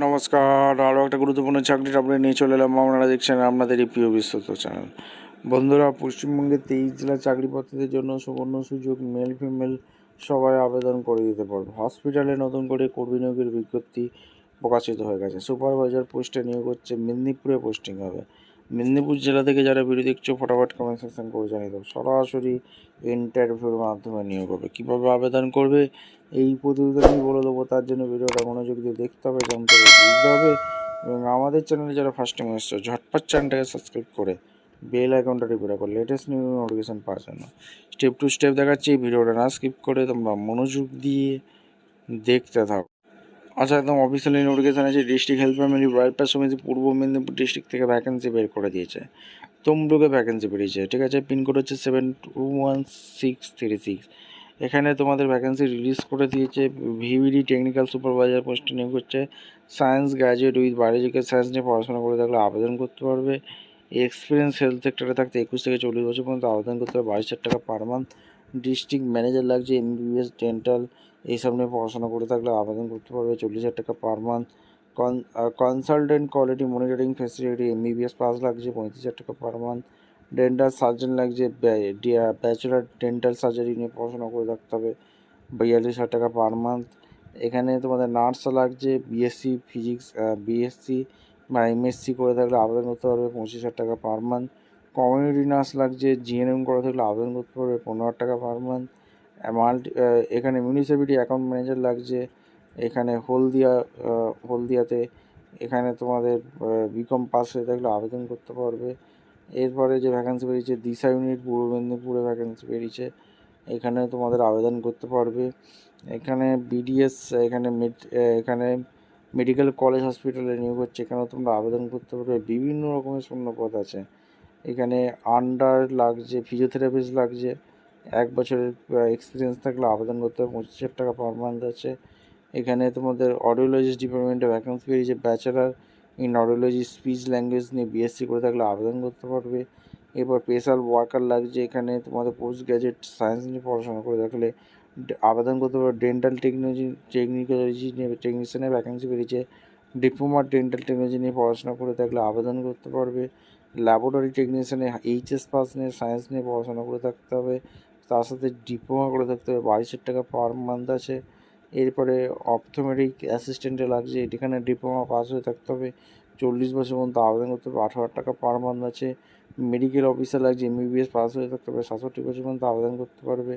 নমস্কার, আরও একটা গুরুত্বপূর্ণ চাকরির আপডেট নিয়ে চলে এলাম। আপনারা দেখছেন আপনাদেরই প্রিয় বিশ্বস্ত চ্যানেল। বন্ধুরা, পশ্চিমবঙ্গের 23 জেলার চাকরি প্রার্থীদের জন্য সুবর্ণ সুযোগ, মেল ফিমেল সবাই আবেদন করে দিতে পারবে। হসপিটালে নতুন করে কর্মী নিয়োগের বিজ্ঞপ্তি প্রকাশিত হয়ে গেছে। সুপারভাইজার পোস্টে নিয়োগ হচ্ছে, মেদিনীপুরে পোস্টিং হবে। মেদিনীপুর জেলা থেকে যারা ভিডিও দেখছো ফটাফট কমেন্ট সেকশন করে জানিয়ে দাও। সরাসরি ইন্টারভিউর মাধ্যমে নিয়োগ হবে। কীভাবে আবেদন করবে এই প্রতিবেদন বলে দেবো। তার জন্য ভিডিওটা মনোযোগ দিয়ে দেখতে হবে, জানতে হবে, বুঝতে হবে। এবং আমাদের চ্যানেলে যারা ফার্স্ট টাইম এসছো, ঝটপট চ্যানেলটাকে সাবস্ক্রাইব করে বেল আইকনটা টিপে রাখো লেটেস্ট নিউ নোটিফিকেশান পাওয়ার জন্য। স্টেপ টু স্টেপ দেখাচ্ছি, ভিডিওটা না স্কিপ করে তোমরা মনোযোগ দিয়ে দেখতে থাকো। আচ্ছা, একদম অফিসিয়ালি নোটিফিকেশান আছে। ডিস্ট্রিক্ট হেলথ ফ্যামিলি ওয়েলফেয়ার সমিতি পূর্ব মেদিনীপুর ডিস্ট্রিক্ট থেকে ভ্যাকেন্সি বের করে দিয়েছে। তমলুকে ভ্যাকেন্সি বেরিয়েছে, ঠিক আছে। পিনকোড হচ্ছে 721636। এখানে তোমাদের ভ্যাকেন্সি রিলিজ করে দিয়েছে। ভিভিডি টেকনিক্যাল সুপারভাইজার পোস্টে নিয়োগ হচ্ছে। Science graduate with biological science নিয়ে পড়াশোনা করে থাকলে আবেদন করতে পারবে। এক্সপিরিয়েন্স হেলথ সেক্টরে থাকতে 21 থেকে 40 বছর পর্যন্ত আবেদন করতে হবে। 22,000 টাকা পার মান্থ। ডিস্ট্রিক্ট ম্যানেজার লাগছে, এমবিবিএস ডেন্টাল এইসব নিয়ে পড়াশোনা করে থাকলে আবেদন করতে পারবে। 40,000 টাকা per month. Consultant quality monitoring facility MBBS pass লাগছে, 35,000 টাকা পার মান্থ। ডেন্টাল সার্জন লাগছে, ব্যাচেলার ডেন্টাল সার্জারি নিয়ে পড়াশোনা করে থাকতে হবে, 42,000 টাকা পার মান্থ। এখানে তোমাদের নার্স লাগছে, বিএসসি ফিজিক্স, বিএসসি বা এমএসসি করে থাকলে আবেদন করতে পারবে, 25,000 টাকা পার মান্থ। কমিউনিটি নার্স লাগছে, জিএনএম করে থাকলে আবেদন করতে পারবে, 15,000 টাকা পার মান্থ। এখানে মিউনিসিপ্যালিটি অ্যাকাউন্ট ম্যানেজার লাগছে, এখানে হলদিয়াতে। এখানে তোমাদের বিকম পাস হয়ে থাকলে আবেদন করতে পারবে। এরপরে যে ভ্যাকেন্সি বেরিয়েছে, দিশা ইউনিট পূর্ব মেদিনীপুরে ভ্যাকেন্সি বেরিয়েছে, এখানে তোমাদের আবেদন করতে পারবে। এখানে বিডিএস, এখানে মেডিকেল কলেজ হসপিটালে নিয়োগ হচ্ছে, এখানেও তোমরা আবেদন করতে পারবে। বিভিন্ন রকমের শূন্যপদ আছে। এখানে আন্ডার লাগছে, ফিজিওথেরাপিস্ট লাগছে, 1 বছরের এক্সপিরিয়েন্স থাকলে আবেদন করতে হবে, 25,000 টাকা পার মান্থ আছে। এখানে তোমাদের অডিওলজিস্ট ডিপার্টমেন্টে ভ্যাকেন্সি বেরিয়েছে, bachelor in audiology speech language নিয়ে বিএসসি করে থাকলে আবেদন করতে পারবে। এরপর স্পেশাল ওয়ার্কার লাগছে, এখানে তোমাদের পোস্ট গ্র্যাজুয়েট সায়েন্স নিয়ে পড়াশোনা করে থাকলে আবেদন করতে পারবে। ডেন্টাল টেকনোলজি নিয়ে টেকনিশিয়ানের ভ্যাকেন্সি বেরিয়েছে, ডিপ্লোমা ডেন্টাল টেকনোলজি নিয়ে পড়াশোনা করে থাকলে আবেদন করতে পারবে। ল্যাবরেটরি টেকনিশিয়ানে এইচএস পাস নিয়ে সায়েন্স নিয়ে পড়াশোনা করে থাকতে হবে, তার সাথে ডিপ্লোমা করে থাকতে হবে, 22,000 টাকা পার মান্থ আছে। এরপরে অপথোমেটিক অ্যাসিস্ট্যান্টে লাগছে, এখানে ডিপ্লোমা পাস হয়ে থাকতে হবে, 40 বছর পর্যন্ত আবেদন করতে হবে, 18,000 টাকা পার মান্থ আছে। মেডিকেল অফিসার লাগছে, এমবিবিএস পাস হয়ে থাকতে হবে, 67 বছর পর্যন্ত আবেদন করতে পারবে,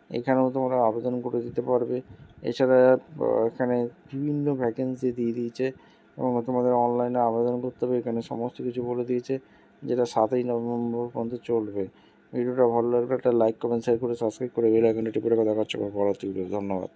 এখানেও তোমরা আবেদন করে দিতে পারবে। এছাড়া এখানে বিভিন্ন ভ্যাকেন্সি দিয়ে দিয়েছে এবং তোমাদের অনলাইনে আবেদন করতে হবে। এখানে সমস্ত কিছু বলে দিয়েছে, যেটা 7ই নভেম্বর পর্যন্ত চলবে। ভিডিওটা ভালো লাগলে একটা লাইক, কমেন্ট, শেয়ার করে সাবস্ক্রাইব করে বেল আইকনটা টিপে রাখা। দেখা হচ্ছে পরবর্তী ভিডিও। ধন্যবাদ।